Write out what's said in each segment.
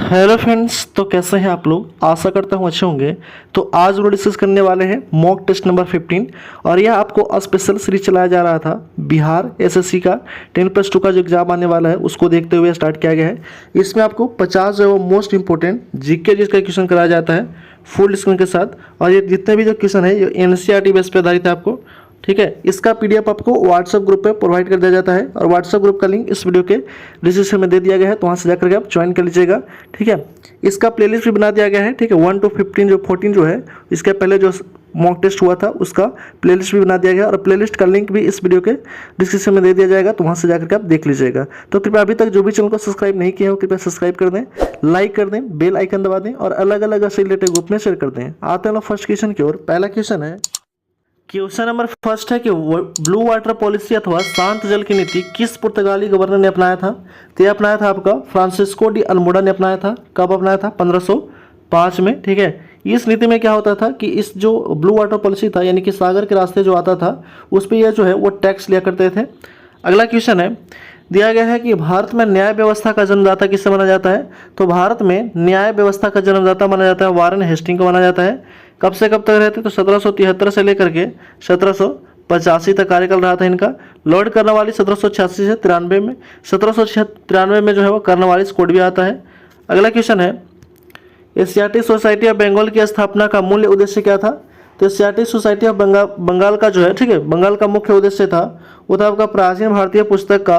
Hello friends, तो कैसे हैं आप लोग। आशा करता हूँ अच्छे होंगे। तो आज हम डिस्कस करने वाले हैं मॉक टेस्ट नंबर 15 और यह आपको स्पेशल सीरीज चलाया जा रहा था। बिहार एसएससी का 10+2 का जो एग्जाम आने वाला है उसको देखते हुए स्टार्ट किया गया है। इसमें आपको 50 जो है वो मोस्ट इंपॉर्टेंट जीके जिसका क्वेश्चन कराया जाता है फुल स्क्रीन के साथ। और ये जितने भी जो क्वेश्चन है ये एनसीईआरटी बेस पे आधारित है आपको, ठीक है। इसका पीडीएफ आपको व्हाट्सएप ग्रुप पे प्रोवाइड कर दिया जाता है और व्हाट्सएप ग्रुप का लिंक इस वीडियो के डिस्क्रिप्शन में दे दिया गया है, तो वहाँ से जाकर के आप ज्वाइन कर लीजिएगा, ठीक है। इसका प्लेलिस्ट भी बना दिया गया है, ठीक है। 1 to 15 जो 14 जो है इसके पहले जो मॉक टेस्ट हुआ था उसका प्लेलिस्ट भी बना दिया गया और प्लेलिस्ट का लिंक भी इस वीडियो के डिस्क्रिप्शन में दे दिया जाएगा, तो वहाँ से जाकर के आप देख लीजिएगा। तो कृपया अभी तक जो भी चैनल को सब्सक्राइब नहीं किया हो कृपया सब्सक्राइब कर दें, लाइक कर दें, बेल आइकन दबा दें और अलग अलग ऐसे रिलेटेड ग्रुप में शेयर कर दें। आते हैं लोग फर्स्ट क्वेश्चन की ओर। पहला क्वेश्चन है, क्वेश्चन नंबर फर्स्ट है कि ब्लू वाटर पॉलिसी अथवा शांत जल की नीति किस पुर्तगाली गवर्नर ने अपनाया था। तो यह अपनाया था आपका फ्रांसिस्को डी अल्मोडा ने अपनाया था। कब अपनाया था? 1505 में, ठीक है। इस नीति में क्या होता था कि इस जो ब्लू वाटर पॉलिसी था यानी कि सागर के रास्ते जो आता था उस पर यह जो है वो टैक्स लिया करते थे। अगला क्वेश्चन है, दिया गया है कि भारत में न्याय व्यवस्था का जन्मदाता किससे माना जाता है। तो भारत में न्याय व्यवस्था का जन्मदाता माना जाता है वारेन हेस्टिंग को माना जाता है। कब से कब तक रहते? तो 1773 से लेकर के 1785 तक कार्यकाल रहा था इनका। लॉर्ड कर्नवालिस 1786 से 93 में, 1793 में जो है वो कर्नवालिस कोड भी आता है। अगला क्वेश्चन है, एशियाटिक सोसाइटी ऑफ बंगाल की स्थापना का मूल्य उद्देश्य क्या था। तो एशियाटिक सोसाइटी ऑफ बंगाल का जो है, ठीक है, बंगाल का मुख्य उद्देश्य था वो था आपका प्राचीन भारतीय पुस्तक का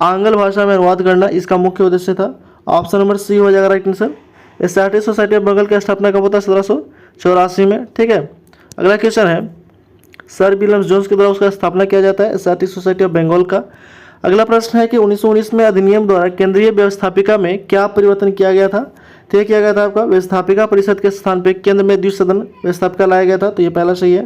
आंग्ल भाषा में अनुवाद करना, इसका मुख्य उद्देश्य था। ऑप्शन नंबर सी हो जाएगा right answer. Asiatic Society of Bengal की स्थापना कब होता है? 1784 में, ठीक है। अगला क्वेश्चन है, सर विलियम जोन्स के द्वारा उसका स्थापना किया जाता है एशियाटिक सोसाइटी ऑफ बंगाल का। अगला प्रश्न है कि 1919 में अधिनियम द्वारा केंद्रीय व्यवस्थापिका में क्या परिवर्तन किया गया था। तो किया गया था आपका व्यवस्थापिका परिषद के स्थान पर केंद्र में द्विसदन व्यवस्थापिका लाया गया था, तो ये पहला सही है।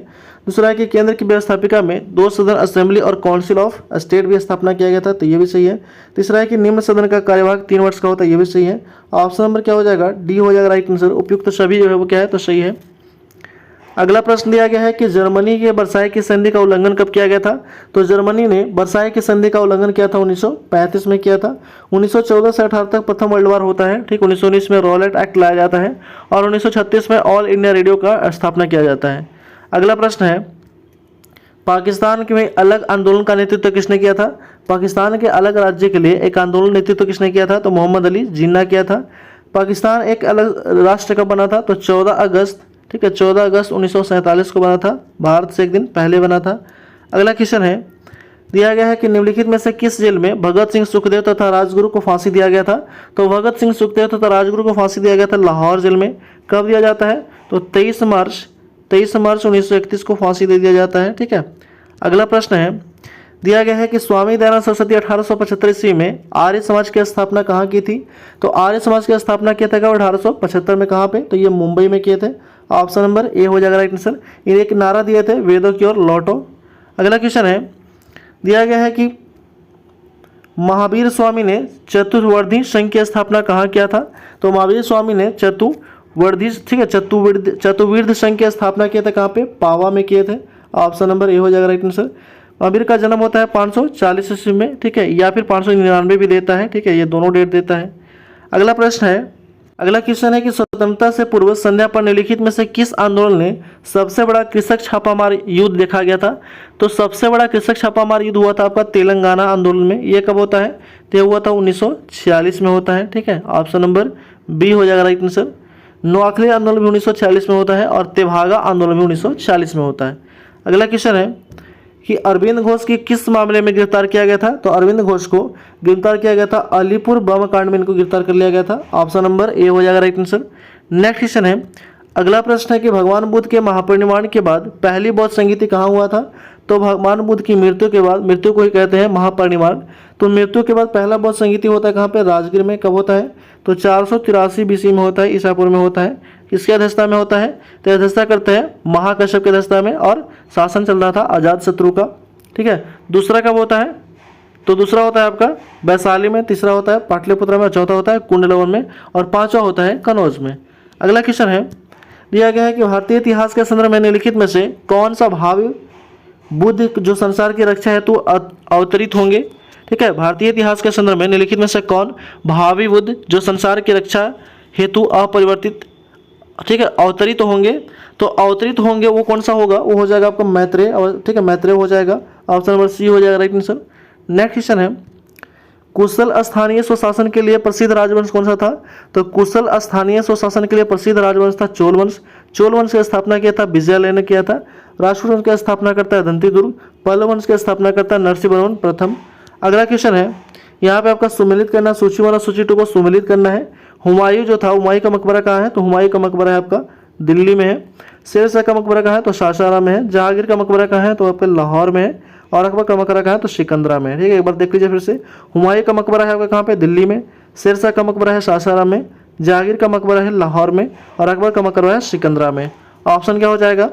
दूसरा है कि केंद्र की व्यवस्थापिका में 2 सदन असेंबली और काउंसिल ऑफ स्टेट भी स्थापना किया गया था, तो ये भी सही है। तीसरा है कि निम्न सदन का कार्यभाग 3 वर्ष का होता है, ये भी सही है। ऑप्शन नंबर क्या हो जाएगा? डी हो जाएगा राइट आंसर। उपयुक्त तो सभी जो है वो क्या है, तो सही है। अगला प्रश्न दिया गया है कि जर्मनी के वर्साई की संधि का उल्लंघन कब किया गया था। तो जर्मनी ने वर्साई की संधि का उल्लंघन किया था 1935 में किया था। 1914 से 18 तक प्रथम वर्ल्ड वार होता है, ठीक। 1919 में रॉलेट एक्ट लाया जाता है और 1936 में ऑल इंडिया रेडियो का स्थापना किया जाता है। अगला प्रश्न है, पाकिस्तान के में अलग आंदोलन का नेतृत्व किसने किया था। पाकिस्तान के अलग राज्य के लिए एक आंदोलन नेतृत्व किसने किया था। तो मोहम्मद अली जिन्ना किया था। पाकिस्तान एक अलग राष्ट्र कब बना था। तो 14 अगस्त, ठीक है, 14 अगस्त 1947 को बना था। भारत से एक दिन पहले बना था। अगला क्वेश्चन है, दिया गया है कि निम्नलिखित में से किस जेल में भगत सिंह सुखदेव तथा राजगुरु को फांसी दिया गया था। तो भगत सिंह सुखदेव तथा राजगुरु को फांसी दिया गया था लाहौर जेल में। कब दिया जाता है। तो 23 मार्च 1931 को फांसी दे दिया जाता है, ठीक है। अगला प्रश्न है, दिया गया है कि स्वामी दयानंद सरस्वती 1875 ईस्वी में आर्य समाज की स्थापना कहाँ की थी। तो आर्य समाज की स्थापना किया था कब? 1875 में। कहाँ पे? तो ये मुंबई में किए थे। ऑप्शन नंबर ए हो जाएगा राइट आंसर। ये एक नारा दिए थे, वेदों की ओर लौटो। अगला क्वेश्चन है, दिया गया है कि महावीर स्वामी ने चतुर्वर्धी संघ की स्थापना कहाँ किया था। तो महावीर स्वामी ने चतुर्वर्धी, ठीक है, चतुर्विध संघ की स्थापना किया था कहाँ पे? पावा में किए थे। ऑप्शन नंबर ए हो जाएगा राइट आंसर। महावीर का जन्म होता है 540 ईस्वी में, ठीक है, या फिर 599 भी देता है, ठीक है, ये दोनों डेट देता है। अगला प्रश्न है, अगला क्वेश्चन है कि स्वतंत्रता से पूर्व संध्या पर निम्नलिखित में से किस आंदोलन ने सबसे बड़ा कृषक छापामार युद्ध देखा गया था। तो सबसे बड़ा कृषक छापामार युद्ध हुआ था आपका तेलंगाना आंदोलन में। ये कब होता है? तो ये हुआ था 1946 में होता है, ठीक है। ऑप्शन नंबर बी हो जाएगा राइट आंसर। नोआखली आंदोलन भी 1946 में होता है और तेभागा आंदोलन भी 1946 में होता है। अगला क्वेश्चन है कि अरविंद घोष की किस मामले में गिरफ्तार किया गया था। तो अरविंद घोष को गिरफ्तार किया गया था अलीपुर बम कांड में इनको गिरफ्तार कर लिया गया था। ऑप्शन नंबर ए हो जाएगा राइट आंसर। नेक्स्ट क्वेश्चन है, अगला प्रश्न है कि भगवान बुद्ध के महापरिनिर्वाण के बाद पहली बौद्ध संगीति कहाँ हुआ था। तो भगवान बुद्ध की मृत्यु के बाद, मृत्यु को ही कहते हैं महापरिनिर्वाण, तो मृत्यु के बाद पहला बौद्ध संगीति होता है कहाँ पे? राजगीर में। कब होता है? तो 483 BC में होता है, ईसापुर में होता है। किसके अध्यक्षता में होता है? तो अध्यक्षता करते हैं महाकश्यप के अध्यक्षता में और शासन चल रहा था अजातशत्रु का, ठीक है। दूसरा कब होता है? तो दूसरा होता है आपका वैशाली में, तीसरा होता है पाटलिपुत्र में, चौथा होता है कुंडलवन में और पांचवा होता है कनौज में। अगला क्वेश्चन है, दिया गया है कि भारतीय इतिहास के संदर्भ में निम्नलिखित में से कौन सा भावी बुद्ध जो संसार की रक्षा हेतु अवतरित होंगे। ठीक है, भारतीय इतिहास के संदर्भ में निम्नलिखित में से कौन भावी बुद्ध जो संसार की रक्षा हेतु अपरिवर्तित, ठीक है, अवतरित होंगे। तो अवतरित होंगे वो कौन सा होगा, वो हो जाएगा आपका मैत्रेय, ठीक है, मैत्रेय हो जाएगा, ऑप्शन नंबर सी हो जाएगा राइट आंसर। नेक्स्ट क्वेश्चन है, कुशल स्थानीय स्वशासन के लिए प्रसिद्ध राजवंश कौन सा था? तो कुशल स्थानीय स्वशासन के लिए प्रसिद्ध राजवंश था चोल वंश। चोल वंश की स्थापना किया था विजयालय ने किया था। राष्ट्र वंश की स्थापना करता है दंतीदुर्ग। पल्लव वंश की स्थापना करता है नरसिंहवर्मन प्रथम। अगला क्वेश्चन है, यहाँ पे आपका सुमेलित करना, सूची 1 और सूची 2 को सुमेलित करना है। हुमायूं जो था, हुमायूं का मकबरा कहाँ है? तो हुमायूं का मकबरा है आपका दिल्ली में है। शेरशाह का मकबरा कहाँ है? तो सासाराम में है। जहांगीर का मकबरा कहाँ है? तो आपके लाहौर में है। और अकबर का मकबरा कहाँ है? तो सिकंदरा में है। ठीक है, एक बार देख लीजिए फिर से। हुमायूं का मकबरा है आपका कहाँ पे? दिल्ली में। शेरशाह का मकबरा है सासाराम में। जहांगीर का मकबरा है लाहौर में। और अकबर का मकबरा है सिकंदरा में। ऑप्शन क्या हो जाएगा?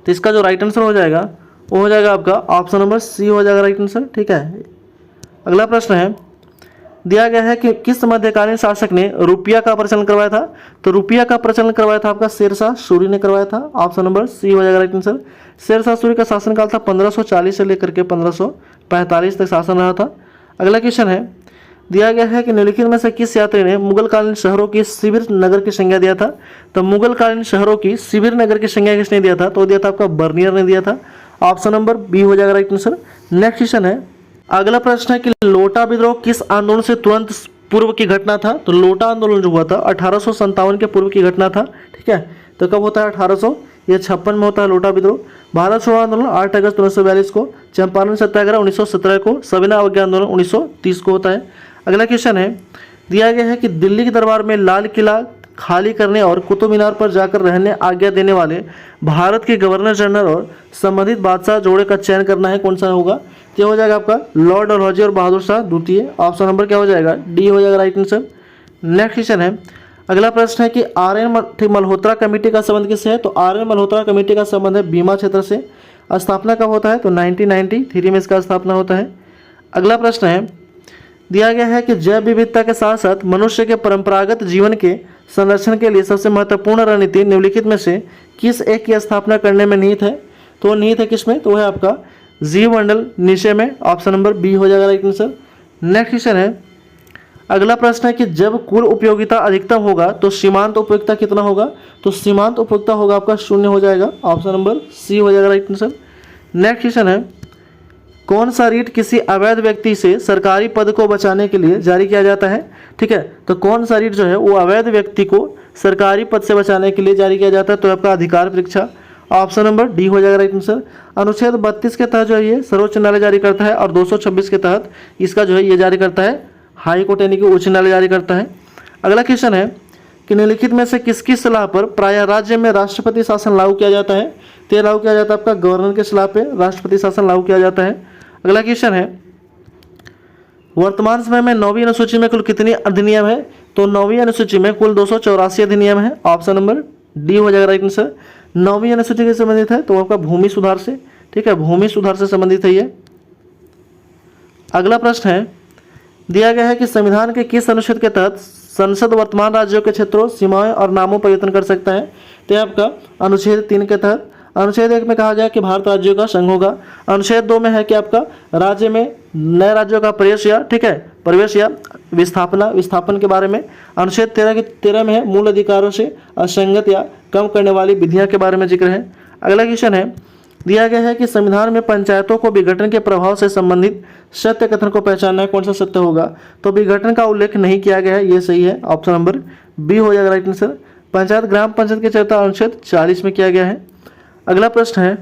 तो इसका जो राइट आंसर हो जाएगा वो हो जाएगा आपका ऑप्शन नंबर सी हो जाएगा राइट आंसर। ठीक है, अगला प्रश्न है, दिया गया है कि किस मध्यकालीन शासक ने रुपया का प्रचलन करवाया था? तो रुपया का प्रचलन करवाया था आपका शेरशाह सूरी ने करवाया था। ऑप्शन नंबर सी हो जाएगा राइट आंसर। शेरशाह सूरी का शासनकाल था 1540 से लेकर के 1545 तक शासन रहा था। अगला क्वेश्चन है, दिया गया है कि निम्नलिखित में से किस यात्री ने मुगल कालीन शहरों की शिविर नगर की संज्ञा दिया था? तो मुगल कालीन शहरों की शिविर नगर की संज्ञा किसने दिया था? तो दिया था आपका बर्नियर ने दिया था। ऑप्शन नंबर बी हो जाएगा राइट आंसर। नेक्स्ट क्वेश्चन है, अगला प्रश्न है कि लोटा विद्रोह किस आंदोलन से तुरंत पूर्व की घटना था? तो लोटा आंदोलन जो हुआ था 1857 के पूर्व की घटना था। ठीक है, तो कब होता है? 1856 में होता है लोटा विद्रोह। भारत छोड़ो आंदोलन 8 अगस्त 1942 को। चंपारण सत्याग्रह 1917 को। सविनय अवज्ञा आंदोलन 1930 को होता है। अगला क्वेश्चन है, दिया गया है कि दिल्ली के दरबार में लाल किला खाली करने और कुतुब मीनार पर जाकर रहने आज्ञा देने वाले भारत के गवर्नर जनरल और संबंधित बादशाह जोड़े का चयन करना है, कौन सा होगा? तो हो जाएगा आपका लॉर्ड डलहौजी और बहादुर शाह द्वितीय। ऑप्शन नंबर क्या हो जाएगा? डी हो जाएगा राइट आंसर। नेक्स्ट क्वेश्चन है, अगला प्रश्न है कि आर.एन. मल्होत्रा कमेटी का संबंध किससे है? तो आर.एन. मल्होत्रा कमेटी का संबंध है बीमा क्षेत्र से। स्थापना कब होता है? तो 1993 में इसका स्थापना होता है। अगला प्रश्न है, दिया गया है कि जैव विविधता के साथ साथ मनुष्य के परंपरागत जीवन के संरक्षण के लिए सबसे महत्वपूर्ण रणनीति निम्नलिखित में से किस एक की स्थापना करने में निहित है? तो निहित है किसमें? तो है आपका जीव मंडल निश्चय में। ऑप्शन नंबर बी हो जाएगा राइट आंसर। नेक्स्ट क्वेश्चन है, अगला प्रश्न है कि जब कुल उपयोगिता अधिकतम होगा तो सीमांत उपयोगिता कितना होगा? तो सीमांत उपयोगिता होगा आपका 0 हो जाएगा। ऑप्शन नंबर सी हो जाएगा राइट आंसर। नेक्स्ट क्वेश्चन है, कौन सा रीट किसी अवैध व्यक्ति से सरकारी पद को बचाने के लिए जारी किया जाता है? ठीक है, तो कौन सा रीट जो है वो अवैध व्यक्ति को सरकारी पद से बचाने के लिए जारी किया जाता है? तो आपका अधिकार परीक्षा। ऑप्शन नंबर डी हो जाएगा राइट आंसर। अनुच्छेद 32 के तहत जो है ये सर्वोच्च न्यायालय जारी करता है और 226 के तहत इसका जो है ये जारी करता है हाई कोर्ट यानी कि उच्च न्यायालय जारी करता है। अगला क्वेश्चन है कि निम्नलिखित में से किसकी सलाह पर प्रायः राज्य में राष्ट्रपति शासन लागू किया जाता है? तो ये लागू किया जाता है आपका गवर्नर के सलाह पे राष्ट्रपति शासन लागू किया जाता है। अगला क्वेश्चन है, वर्तमान समय में 9वीं अनुसूची में कुल कितनी अधिनियम है? तो 9वीं अनुसूची में कुल 284 अधिनियम है। ऑप्शन नंबर डी हो जाएगा राइट आंसर। 9वीं अनुसूची से संबंधित है तो आपका भूमि सुधार से। ठीक है, भूमि सुधार से संबंधित है ये। अगला प्रश्न है, दिया गया है कि संविधान के किस अनुच्छेद के तहत संसद वर्तमान राज्यों के क्षेत्रों, सीमाएं और नामों परिवर्तन कर सकता है? तो आपका अनुच्छेद 3 के तहत। अनुच्छेद 1 में कहा गया कि भारत राज्यों का संघ होगा। अनुच्छेद 2 में है कि आपका राज्य में नए राज्यों का प्रवेश या विस्थापन के बारे में। अनुच्छेद 13 में है मूल अधिकारों से असंगत या कम करने वाली विधियां के बारे में जिक्र है। अगला क्वेश्चन है, दिया गया है कि संविधान में पंचायतों को विघटन के प्रभाव से संबंधित सत्य कथन को पहचानना है, कौन सा सत्य होगा? तो विघटन का उल्लेख नहीं किया गया है, ये सही है। ऑप्शन नंबर बी हो जाएगा राइट आंसर। पंचायत ग्राम पंचायत के चर्चा अनुच्छेद 40 में किया गया है। अगला प्रश्न है,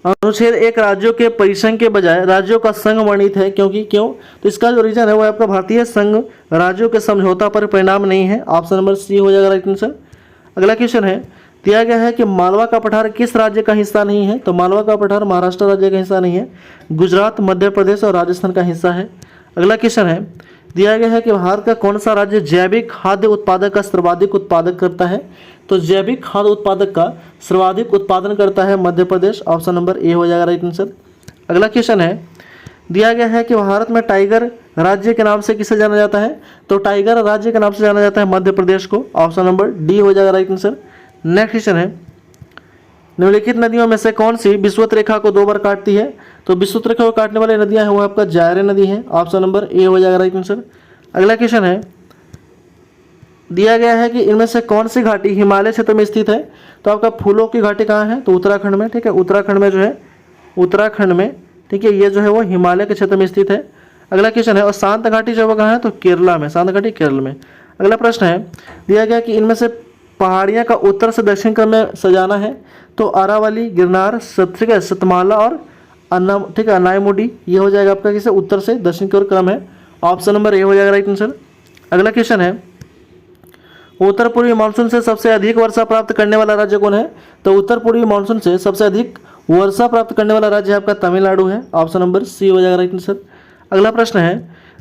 अनुच्छेद 1 राज्यों के परिसंघ के बजाय राज्यों का संघ वर्णित है, क्योंकि क्यों? तो इसका जो रीजन है वो आपका भारतीय संघ राज्यों के समझौता पर परिणाम नहीं है। ऑप्शन नंबर सी हो जाएगा राइट आंसर। अगला क्वेश्चन है, दिया गया है कि मालवा का पठार किस राज्य का हिस्सा नहीं है? तो मालवा का पठार महाराष्ट्र राज्य का हिस्सा नहीं है, गुजरात, मध्य प्रदेश और राजस्थान का हिस्सा है। अगला क्वेश्चन है, दिया गया है कि भारत का कौन सा राज्य जैविक खाद्य उत्पादक का सर्वाधिक उत्पादक करता है? तो जैविक खाद्य उत्पादक का सर्वाधिक उत्पादन करता है Madhya Pradesh. Option number A हो जाएगा राइट आंसर। अगला क्वेश्चन है, दिया गया है कि भारत में टाइगर राज्य के नाम से किसे जाना जाता है? तो टाइगर राज्य के नाम से जाना जाता है मध्य प्रदेश को। ऑप्शन नंबर डी हो जाएगा राइट आंसर। नेक्स्ट क्वेश्चन है, निम्नलिखित नदियों में से कौन सी विषुवत रेखा को 2 बार काटती है? तो विषुवत रेखा को काटने वाली नदियां हैं वो आपका जायरे नदी है। ऑप्शन नंबर ए हो जाएगा राइट आंसर। अगला क्वेश्चन है, दिया गया है कि इनमें से कौन सी घाटी हिमालय क्षेत्र में स्थित है। तो आपका फूलों की घाटी कहाँ है, तो उत्तराखंड में। ठीक है, उत्तराखंड में जो है, उत्तराखंड में, ठीक है, ये जो है वो हिमालय के क्षेत्र में स्थित है। अगला क्वेश्चन है, और शांत घाटी जो है वो कहाँ है, तो केरला में, शांत घाटी केरल में। अगला प्रश्न है, दिया गया कि इनमें से पहाड़ियाँ का उत्तर से दक्षिण क्रम में सजाना है। तो अरावली, गिरनार, ठीक है, सतमाला और अन्ना, ठीक है, अनायमुडी, ये हो जाएगा आपका किसे उत्तर से दक्षिण की ओर क्रम है। ऑप्शन नंबर ए हो जाएगा राइट आंसर। अगला क्वेश्चन है, उत्तर पूर्वी मानसून से सबसे अधिक वर्षा प्राप्त करने वाला राज्य कौन है। तो उत्तर पूर्वी मानसून से सबसे अधिक वर्षा प्राप्त करने वाला राज्य आपका तमिलनाडु है। ऑप्शन नंबर सी हो जाएगा राइट आंसर। अगला प्रश्न है,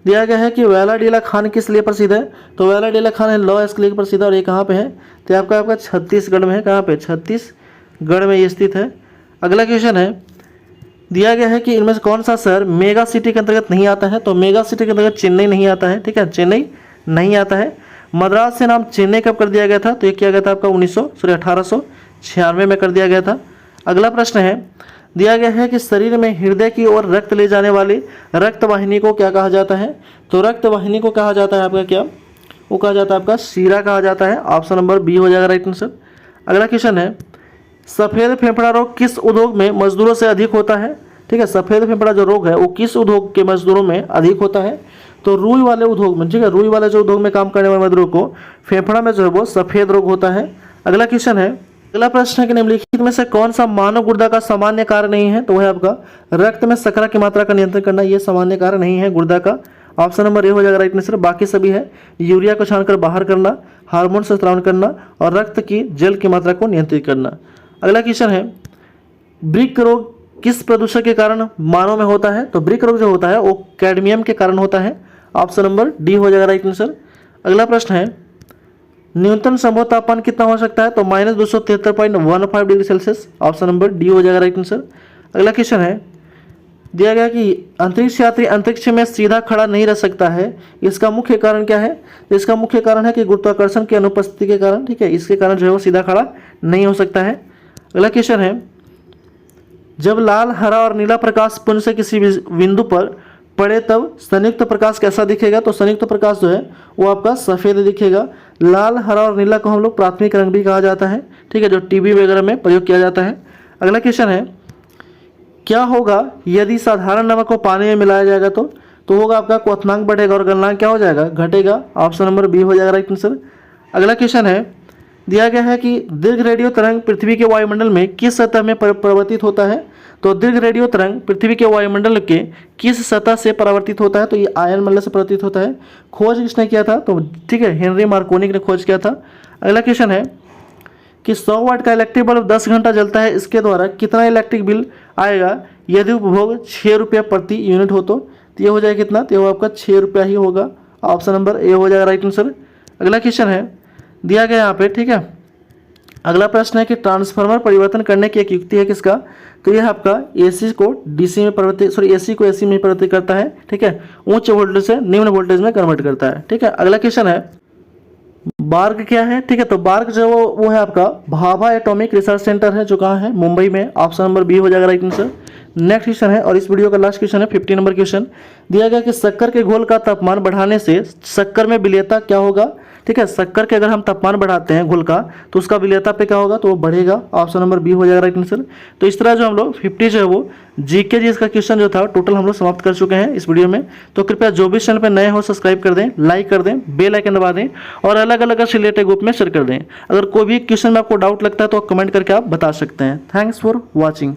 दिया गया है कि वेलाडीला खान किस लिए प्रसिद्ध है। तो वेलाडीला खान है लॉ के लिए प्रसिद्ध है, और ये कहाँ पे है, तो आपका छत्तीसगढ़ में है। कहाँ पे, छत्तीसगढ़ में ये स्थित है। अगला क्वेश्चन है, दिया गया है कि इनमें से कौन सा शहर मेगा सिटी के अंतर्गत नहीं आता है। तो मेगा सिटी के अंतर्गत चेन्नई नहीं आता है। ठीक है, चेन्नई नहीं आता है। मद्रास से नाम चेन्नई कब कर दिया गया था, तो ये किया गया था आपका 1896 में कर दिया गया था। अगला प्रश्न है, दिया गया है कि शरीर में हृदय की ओर रक्त ले जाने वाली रक्त वाहिनी को क्या कहा जाता है। तो रक्त वाहिनी को कहा जाता है आपका क्या, वो कहा जाता है आपका शीरा कहा जाता है। ऑप्शन नंबर बी हो जाएगा राइट आंसर। अगला क्वेश्चन है, सफ़ेद फेफड़ा रोग किस उद्योग में मजदूरों से अधिक होता है। ठीक है, सफ़ेद फेफड़ा जो रोग है वो किस उद्योग के मजदूरों में अधिक होता है। तो रुई वाले उद्योग में, ठीक है, रुई वाले जो उद्योग में काम करने वाले मजदूरों को फेफड़ा में जो है वो सफ़ेद रोग होता है। अगला क्वेश्चन है, अगला प्रश्न है कि निम्नलिखित में से कौन सा मानव गुर्दा का सामान्य कार्य नहीं है। तो वह आपका रक्त में शर्करा की मात्रा का नियंत्रण करना, ये सामान्य कार्य नहीं है गुर्दा का। ऑप्शन नंबर ए हो जाएगा राइट आंसर। बाकी सभी है, यूरिया को छानकर बाहर करना, हार्मोन से स्रावन करना और रक्त की जल की मात्रा को नियंत्रित करना। अगला क्वेश्चन है, वृक्क रोग किस प्रदूषण के कारण मानव में होता है। तो वृक्क रोग जो होता है वो कैडमियम के कारण होता है। ऑप्शन नंबर डी हो जाएगा राइट आंसर। अगला प्रश्न है, न्यूनतम संभव तापमान कितना हो सकता है। तो -273.15 degree Celsius. Option number D हो जाएगा राइट आंसर। अगला क्वेश्चन है, दिया गया कि अंतरिक्ष यात्री अंतरिक्ष में सीधा खड़ा नहीं रह सकता है, इसका मुख्य कारण क्या है। तो इसका मुख्य कारण है कि गुरुत्वाकर्षण की अनुपस्थिति के कारण, ठीक है, इसके कारण जो है वो सीधा खड़ा नहीं हो सकता है। अगला क्वेश्चन है, जब लाल, हरा और नीला प्रकाश पुंज से किसी बिंदु पर पड़े तब संयुक्त प्रकाश कैसा दिखेगा। तो संयुक्त प्रकाश जो है वो आपका सफ़ेद दिखेगा। लाल, हरा और नीला को हम लोग प्राथमिक रंग भी कहा जाता है। ठीक है, जो टीवी वगैरह में प्रयोग किया जाता है। अगला क्वेश्चन है, क्या होगा यदि साधारण नमक को पानी में मिलाया जाएगा। तो होगा आपका क्वथनांक बढ़ेगा और गलनांक क्या हो जाएगा, घटेगा। ऑप्शन नंबर बी हो जाएगा राइट आंसर। अगला क्वेश्चन है, दिया गया है कि दीर्घ रेडियो तरंग पृथ्वी के वायुमंडल में किस सतह में परिवर्तित होता है। तो दीर्घ रेडियो तरंग पृथ्वी के वायुमंडल के किस सतह से परावर्तित होता है। तो ये आयन मंडल से परावर्तित होता है। खोज किसने किया था, तो ठीक है, हेनरी मार्कोनी ने खोज किया था। अगला क्वेश्चन है कि 100 वाट का इलेक्ट्रिक बल्ब 10 घंटा जलता है, इसके द्वारा कितना इलेक्ट्रिक बिल आएगा यदि उपभोग 6 रुपया प्रति यूनिट हो। तो ये हो जाएगा कितना, तो आपका 6 रुपया ही होगा। ऑप्शन नंबर ए हो जाएगा राइट आंसर। अगला क्वेश्चन है, दिया गया यहाँ पे, ठीक है, अगला प्रश्न है कि ट्रांसफार्मर परिवर्तन करने की एक युक्ति है किसका। तो यह आपका एसी को डीसी में परिवर्तित, एसी को एसी में परिवर्तित करता है। ठीक है, उच्च वोल्टेज से निम्न वोल्टेज में कन्वर्ट करता है। ठीक है, अगला क्वेश्चन है, बार्क क्या है। ठीक है, तो बार्क जो वो है आपका भाभा एटॉमिक रिसर्च सेंटर है, जो कहाँ है, मुंबई में। ऑप्शन नंबर बी हो जाएगा राइट आंसर। नेक्स्ट क्वेश्चन है, और इस वीडियो का लास्ट क्वेश्चन है, 50 नंबर क्वेश्चन। दिया गया कि शक्कर के घोल का तापमान बढ़ाने से शक्कर में विलेयता क्या होगा। ठीक है, शक्कर के अगर हम तापमान बढ़ाते हैं घोल का, तो उसका विलेयता पे क्या होगा, तो वो बढ़ेगा। ऑप्शन नंबर बी हो जाएगा राइट आंसर। तो इस तरह जो हम लोग 50 जो है वो जीके जी इसका क्वेश्चन जो था टोटल हम लोग समाप्त कर चुके हैं इस वीडियो में। तो कृपया जो भी चैनल पर नए हो सब्सक्राइब कर दें, लाइक कर दें, बेल आइकन दबा दें और अलग अलग रिलेटेड ग्रुप में शेयर कर दें। अगर कोई भी क्वेश्चन में आपको डाउट लगता है तो कमेंट करके आप बता सकते हैं। Thanks for watching.